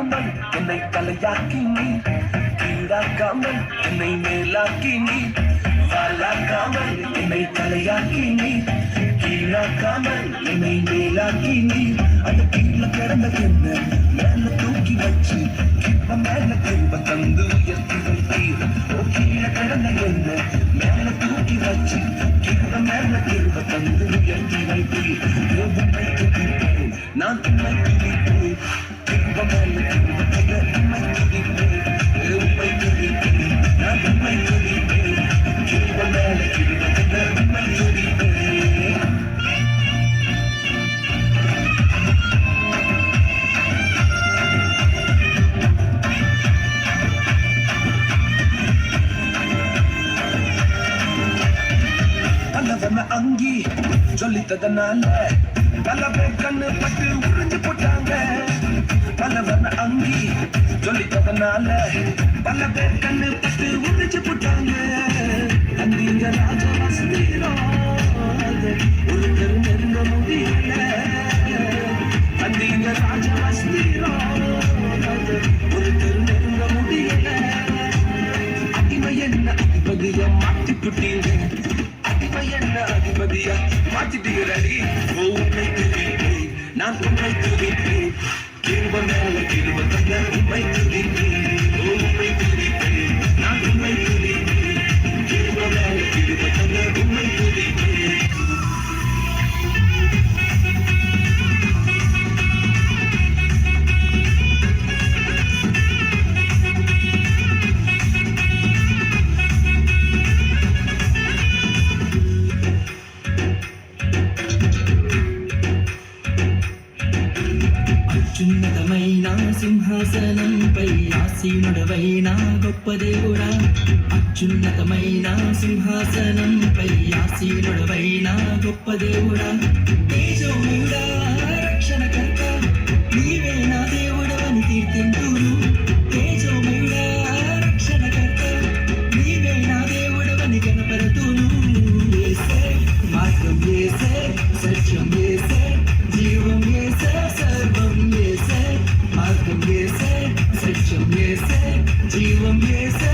கீழாக்காமல் என்னை தலையாக்கி நீ கீழாக்காமல் என்னை மேலாக்கி நீ வாழாக்காமல் என்னை தலையாக்கி நீ கீழாக்காமல் என்னை மேலாக்கி நீ அந்த கீழே கிடந்த என்ன மேல தூக்கி வச்சு கிட்ட மேல திரும்ப தந்து உயர்த்தி வைத்தீர் ஓ கீழே கிடந்த என்ன மேல தூக்கி வச்சு கிட்ட மேல திரும்ப தந்து உயர்த்தி வைத்தீர் உண்மை துதிப்பேன் நான் உண்மை துதிப்பேன் திரும்ப மேல திரும்ப தந்த உண்மை துதிப்பேன் உண்மை துதிப்பேன் நான் உண்மை துதிப்பேன் திரும்ப மேல திரும்ப தந்த உண்மை துதிப்பேன் அங்கி சொல்லித்ததனால பல பேர் கண்ணு பட்டு உறிஞ்சு போட்டாங்க பலவன அங்கி சொல்லித்ததனால பல பேர் கண்ணு பட்டு உறிஞ்சு போட்டாங்க அந்திங்க ராஜவஸ்தீரம் ஒரு தெரு நெருங்க முடியல அந்திங்க ராஜவஸ்தீரம் ஒரு தெரு நெருங்க முடியல அடிமை என்ன அதிபதிய மாட்டி குட்டீங்க என்ன அதிபதியா மாத்திட்டீங்களடி உண்மை துதிப்பேன் நான் உண்மை துதிப்பேன் கிருப மேல கிருப தந்த உண்மை துதிப்பேன் உண்மை துதிப்பேன் நான் உண்மை துதிப்பேன் கிருப மேல கிருப தந்த உண்மை துதிப்பேன் అత్యున్నతమైన సింహాసనంపై ఆసీనుడవైన గొప్ప దేవుడా అత్యున్నతమైన సింహాసనంపై ఆసీనుడవైన గొప్ప దేవుడా తేజోమయుడా రక్షణకర్త నీవే నా దేవుడవని కీర్తింతురు తేజోమయుడా రక్షణకర్త నీవే నా దేవుడవని కనపరతును యేసే మార్గం యేసే సత్యం యేసే జీవం యేసే సర్వం యేసే మార్గం యేసే సత్యం యేసే జీవం యేసే